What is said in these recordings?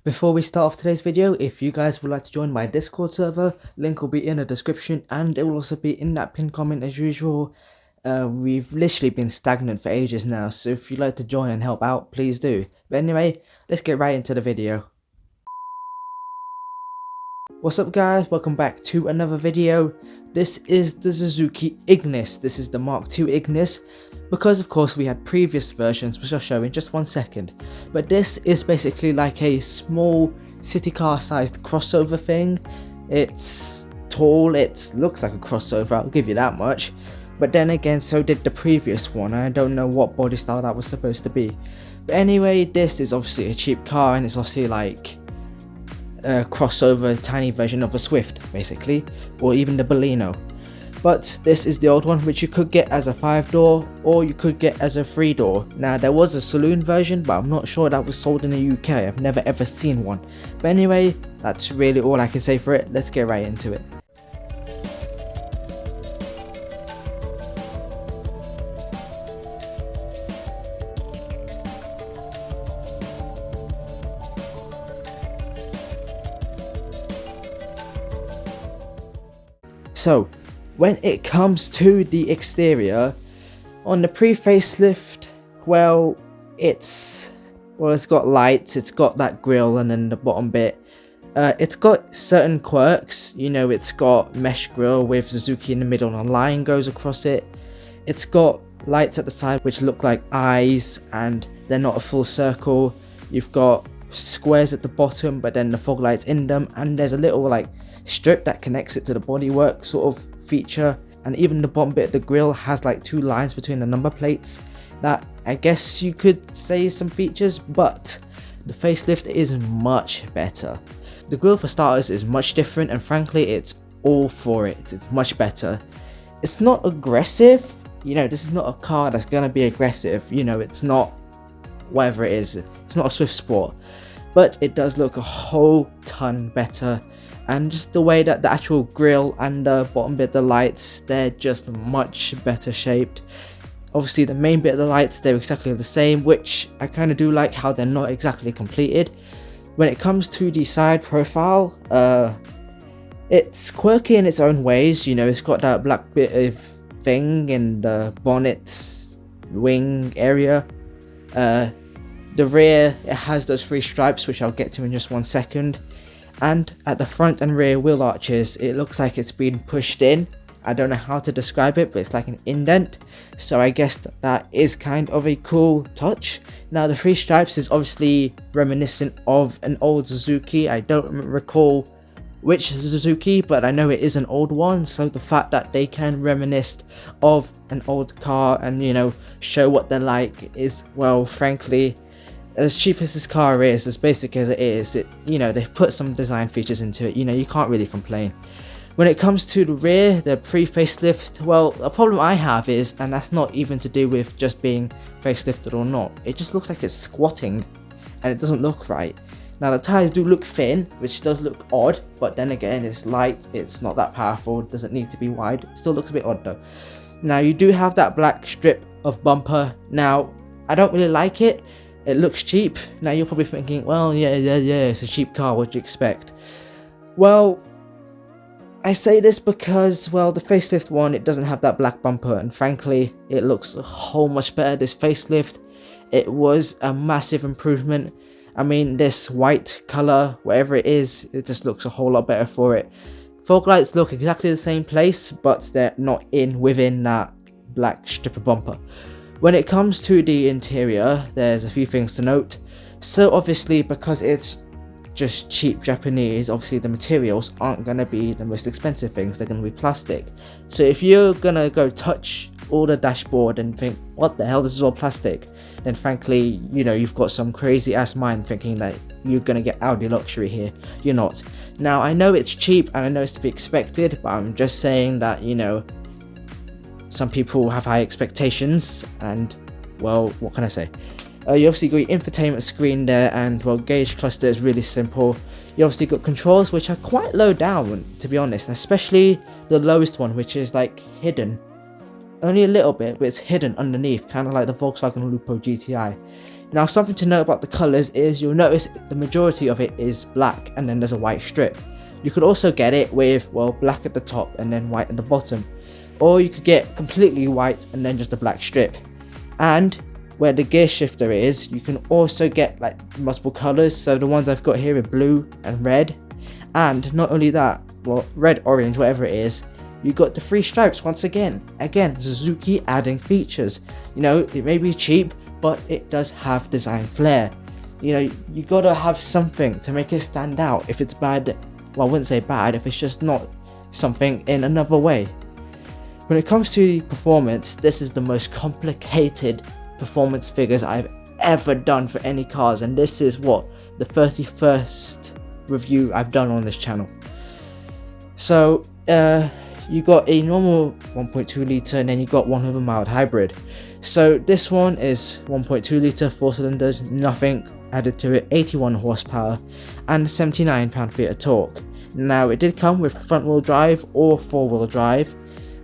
Before we start off today's video, if you guys would like to join my Discord server, link will be in the description and it will also be in that pinned comment as usual. We've literally been stagnant for ages now, so if you'd like to join and help out, please do. But anyway, let's get right into the video. What's up guys, welcome back to another video. This is the Suzuki Ignis. This is the Mark II Ignis, because of course we had previous versions which I'll show in just one second. But this is basically like a small city car sized crossover thing. It's tall, it looks like a crossover, I'll give you that much. But then again, so did the previous one, I don't know what body style that was supposed to be. But anyway, this is obviously a cheap car and it's obviously like a crossover tiny version of a Swift basically, or even the Baleno. But this is the old one, which you could get as a 5-door or you could get as a 3-door. Now there was a saloon version, but I'm not sure that was sold in the UK. I've never ever seen one. But anyway, that's really all I can say for it. Let's get right into it. So, when it comes to the exterior, on the pre-facelift, well, it's got lights, it's got that grille, and then the bottom bit. It's got certain quirks, you know, it's got mesh grille with Suzuki in the middle and a line goes across it. It's got lights at the side which look like eyes and they're not a full circle. You've got squares at the bottom, but then the fog lights in them, and there's a little like strip that connects it to the bodywork sort of feature, and even the bottom bit of the grille has like 2 lines between the number plates that I guess you could say some features, but the facelift is much better. The grille for starters is much different, and frankly it's all for it. It's much better. It's not aggressive, you know, this is not a car that's gonna be aggressive, you know, it's not whatever it is, it's not a Swift Sport, but it does look a whole ton better. And just the way that the actual grille and the bottom bit of the lights, they're just much better shaped. Obviously the main bit of the lights, they're exactly the same, which I kind of do like how they're not exactly completed. When it comes to the side profile, it's quirky in its own ways, you know, it's got that black bit of thing in the bonnet's wing area. The rear, it has those 3 stripes which I'll get to in just one second. And at the front and rear wheel arches, it looks like it's been pushed in. I don't know how to describe it, but it's like an indent, so I guess that is kind of a cool touch. Now the 3 stripes is obviously reminiscent of an old Suzuki. I don't recall which Suzuki, but I know it is an old one, so the fact that they can reminisce of an old car and, you know, show what they're like is, well, frankly, as cheap as this car is, as basic as it is, you know, they've put some design features into it, you know, you can't really complain. When it comes to the rear, the pre-facelift, well, a problem I have is, and that's not even to do with just being facelifted or not, it just looks like it's squatting and it doesn't look right. Now the tyres do look thin, which does look odd, but then again it's light, it's not that powerful, it doesn't need to be wide, it still looks a bit odd though. Now you do have that black strip of bumper. Now I don't really like it. It looks cheap. Now you're probably thinking, well, yeah, it's a cheap car, what do you expect? Well, I say this because, well, the facelift one, it doesn't have that black bumper, and frankly, it looks a whole much better. This facelift, it was a massive improvement. I mean, this white colour, whatever it is, it just looks a whole lot better for it. Fog lights look exactly the same place, but they're not within that black strip of bumper. When it comes to the interior, there's a few things to note. So obviously, because it's just cheap Japanese, obviously the materials aren't going to be the most expensive things, they're going to be plastic. So if you're going to go touch all the dashboard and think, what the hell, this is all plastic, then frankly, you know, you've got some crazy ass mind thinking that you're going to get Audi luxury here. You're not. Now I know it's cheap and I know it's to be expected, but I'm just saying that, you know, some people have high expectations, and, well, what can I say? You obviously got your infotainment screen there, and, well, gauge cluster is really simple. You obviously got controls which are quite low down, to be honest, especially the lowest one, which is like hidden. Only a little bit, but it's hidden underneath, kind of like the Volkswagen Lupo GTI. Now, something to note about the colours is you'll notice the majority of it is black and then there's a white strip. You could also get it with, well, black at the top and then white at the bottom, or you could get completely white and then just a black strip. And where the gear shifter is, you can also get like multiple colours. So the ones I've got here are blue and red, and not only that, well, red, orange, whatever it is, you got the 3 stripes once again. Suzuki adding features. You know, it may be cheap, but it does have design flair. You know, you gotta have something to make it stand out. If it's bad, well, I wouldn't say bad, if it's just not something in another way. When it comes to performance, this is the most complicated performance figures I've ever done for any cars, and this is what, the 31st review I've done on this channel. So you got a normal 1.2 litre and then you got one with a mild hybrid. So this one is 1.2 litre, 4 cylinders, nothing added to it, 81 horsepower and 79 pound-feet of torque. Now it did come with front wheel drive or 4-wheel drive.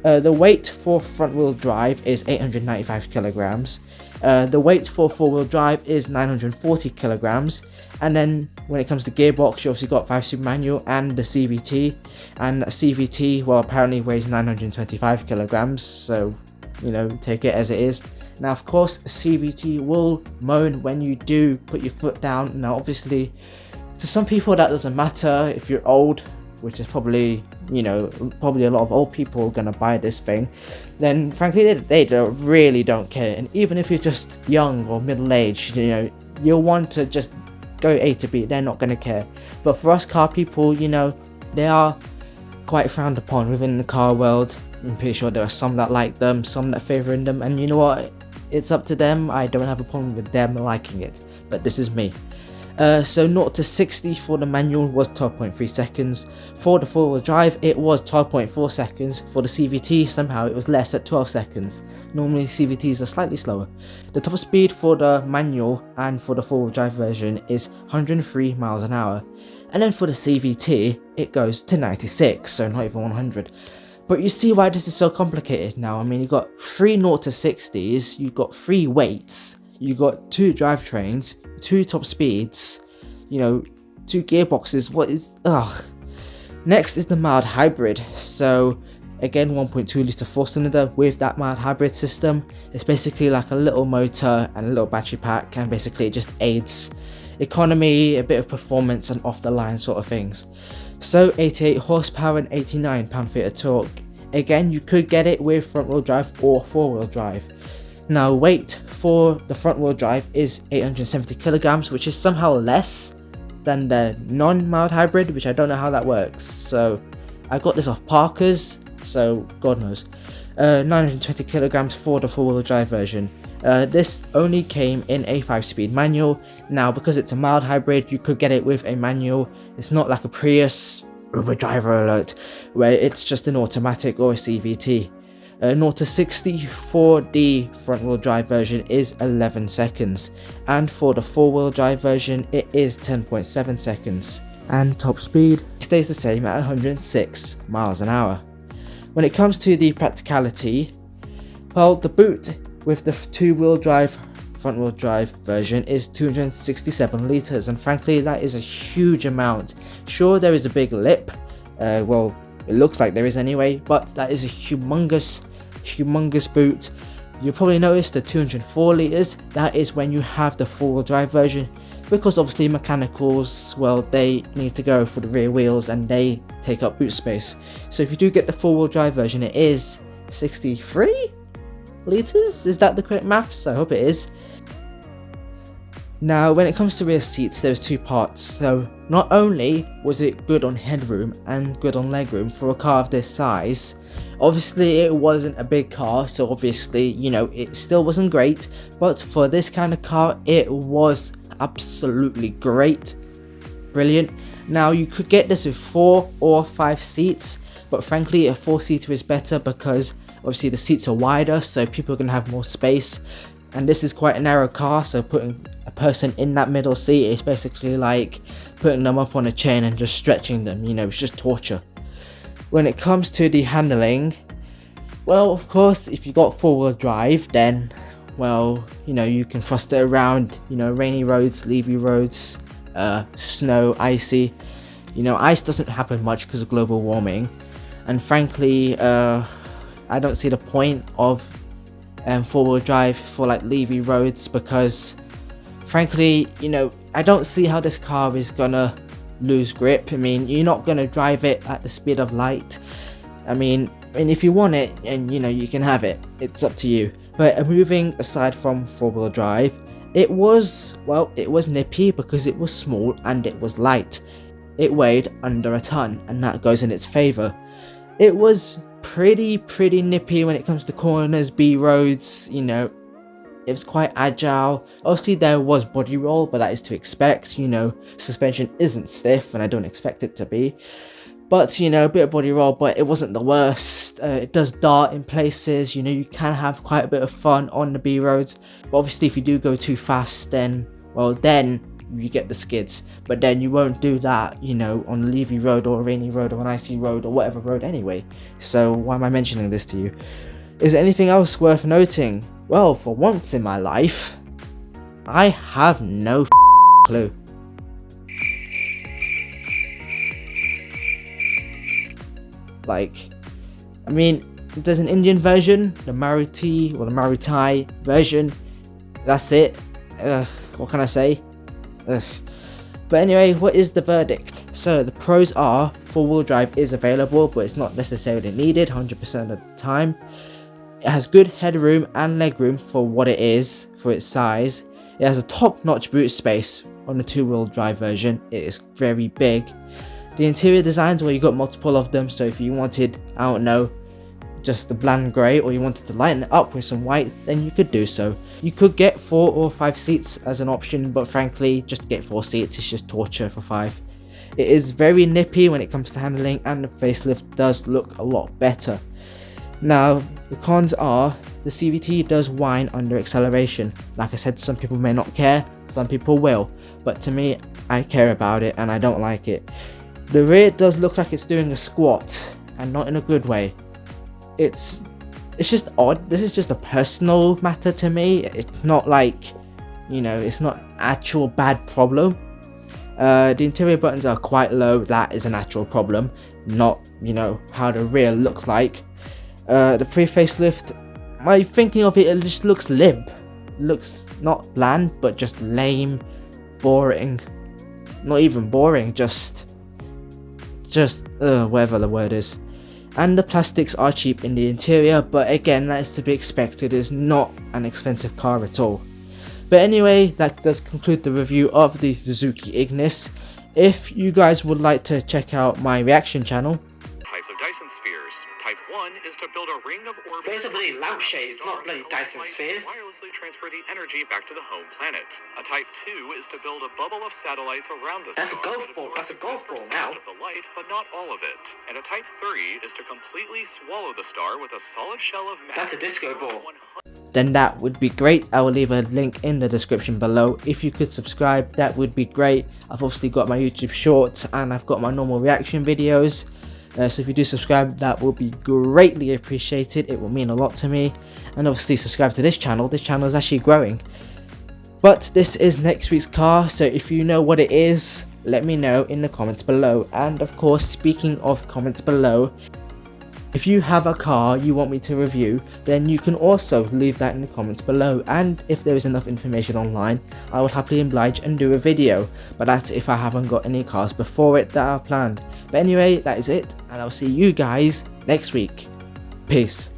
The weight for front wheel drive is 895 kilograms. The weight for 4-wheel drive is 940 kilograms. And then when it comes to gearbox, you obviously got 5-speed manual and the CVT. And CVT, well, apparently weighs 925 kilograms. So, you know, take it as it is. Now, of course, CVT will moan when you do put your foot down. Now, obviously, to some people that doesn't matter. If you're old, which is probably, you know, probably a lot of old people are gonna buy this thing, then frankly they really don't care. And even if you're just young or middle-aged, you know, you'll want to just go A to B, they're not gonna care. But for us car people, you know, they are quite frowned upon within the car world. I'm pretty sure there are some that like them, some that favouring them, and you know what, it's up to them. I don't have a problem with them liking it, but this is me. So 0 to 60 for the manual was 12.3 seconds. For the 4-wheel drive, it was 12.4 seconds. For the CVT, somehow it was less at 12 seconds. Normally CVTs are slightly slower. The top speed for the manual and for the 4-wheel drive version is 103 miles an hour. And then for the CVT, it goes to 96, so not even 100. But you see why this is so complicated now. I mean, you've got 3 0 to 60s, you've got 3 weights, you've got 2 drivetrains, 2 top speeds, you know, 2 gearboxes. What is, ugh. Next is the mild hybrid. So again, 1.2 litre 4-cylinder with that mild hybrid system. It's basically like a little motor and a little battery pack, and basically it just aids economy, a bit of performance and off the line sort of things. So 88 horsepower and 89 pound-feet of torque. Again, you could get it with front wheel drive or 4-wheel drive. Now, weight for the front wheel drive is 870 kilograms, which is somehow less than the non-mild hybrid, which I don't know how that works. So I got this off Parker's, so God knows. 920 kilograms for the 4-wheel drive version. This only came in a 5-speed manual. Now, because it's a mild hybrid, you could get it with a manual. It's not like a Prius, Uber driver alert, where it's just an automatic or a CVT. 0 to 60 for the front wheel drive version is 11 seconds, and for the 4-wheel drive version it is 10.7 seconds, and top speed stays the same at 106 miles an hour. When it comes to the practicality, well, the boot with the 2-wheel drive front wheel drive version is 267 litres, and frankly that is a huge amount. Sure, there is a big lip, well, it looks like there is anyway, but that is a humongous boot. You'll probably notice the 204 litres, that is when you have the 4-wheel drive version, because obviously mechanicals, well, they need to go for the rear wheels and they take up boot space. So if you do get the 4-wheel drive version, it is 63 litres, is that the correct maths? I hope it is. Now, when it comes to rear seats, there's 2 parts. So not only was it good on headroom and good on legroom for a car of this size, obviously it wasn't a big car, so obviously, you know, it still wasn't great, but for this kind of car, it was absolutely great. Brilliant. Now, you could get this with 4 or 5 seats, but frankly a 4-seater is better because obviously the seats are wider, so people are going to have more space. And this is quite a narrow car, so putting a person in that middle seat is basically like putting them up on a chain and just stretching them, you know, it's just torture. When it comes to the handling, well, of course, if you got 4-wheel drive, then, well, you know, you can thrust it around, you know, rainy roads, leafy roads, snow, icy. You know, ice doesn't happen much because of global warming, and frankly, I don't see the point of four-wheel drive for like leafy roads, because frankly, you know, I don't see how this car is gonna lose grip. I mean, you're not gonna drive it at the speed of light. I mean, and if you want it, and you know, you can have it, it's up to you. But moving aside from four-wheel drive, it was nippy because it was small and it was light. It weighed under a ton, and that goes in its favor. It was pretty nippy when it comes to corners, B roads, you know. It was quite agile. Obviously there was body roll, but that is to expect, you know, suspension isn't stiff and I don't expect it to be. But, you know, a bit of body roll, but it wasn't the worst. It does dart in places, you know, you can have quite a bit of fun on the B roads. But obviously if you do go too fast, then, well, then you get the skids. But then you won't do that, you know, on a leafy road or a rainy road or an icy road or whatever road anyway. So why am I mentioning this to you? Is there anything else worth noting? Well, for once in my life, I have no clue. Like, I mean, there's an Indian version, the Maruti or the Maruti version. That's it. What can I say? Ugh. But anyway, what is the verdict? So the pros are four-wheel drive is available, but it's not necessarily needed 100% of the time. It has good headroom and legroom for what it is, for its size. It has a top-notch boot space on the two-wheel drive version. It is very big. The interior designs, well, you got multiple of them, so if you wanted, I don't know, just the bland grey, or you wanted to lighten it up with some white, then you could do so. You could get 4 or 5 seats as an option, but frankly, just to get 4 seats is just torture for 5. It is very nippy when it comes to handling, and the facelift does look a lot better. Now, the cons are, the CVT does whine under acceleration. Like I said, some people may not care, some people will, but to me, I care about it and I don't like it. The rear does look like it's doing a squat, and not in a good way. It's just odd. This is just a personal matter to me. It's not like, you know, it's not actual bad problem. The interior buttons are quite low. That is an actual problem, not, you know, how the rear looks like. The pre-facelift, my thinking of it, it just looks limp. Looks not bland, but just lame, boring. Not even boring, just whatever the word is. And the plastics are cheap in the interior, but again, that is to be expected. It's not an expensive car at all. But anyway, that does conclude the review of the Suzuki Ignis. If you guys would like to check out my reaction channel, types of Dyson spheres. Type 1 is to build a ring of orbits. those are bloody lampshades, not bloody Dyson spheres. Wirelessly transfer the energy back to the home planet. A Type 2 is to build a bubble of satellites around the That's a star. golf ball. That's a golf ball now. Of the light, but not all of it. And a Type 3 is to completely swallow the star with a solid shell of matter. That's a disco ball. Then that would be great. I will leave a link in the description below. If you could subscribe, that would be great. I've obviously got my YouTube shorts and I've got my normal reaction videos. So if you do subscribe, that will be greatly appreciated. It will mean a lot to me. And obviously subscribe to this channel. This channel is actually growing. But this is next week's car, so if you know what it is, let me know in the comments below. And of course, speaking of comments below, if you have a car you want me to review, then you can also leave that in the comments below, and if there is enough information online, I would happily oblige and do a video, but that's if I haven't got any cars before it that are planned. But anyway, that is it, and I'll see you guys next week. Peace.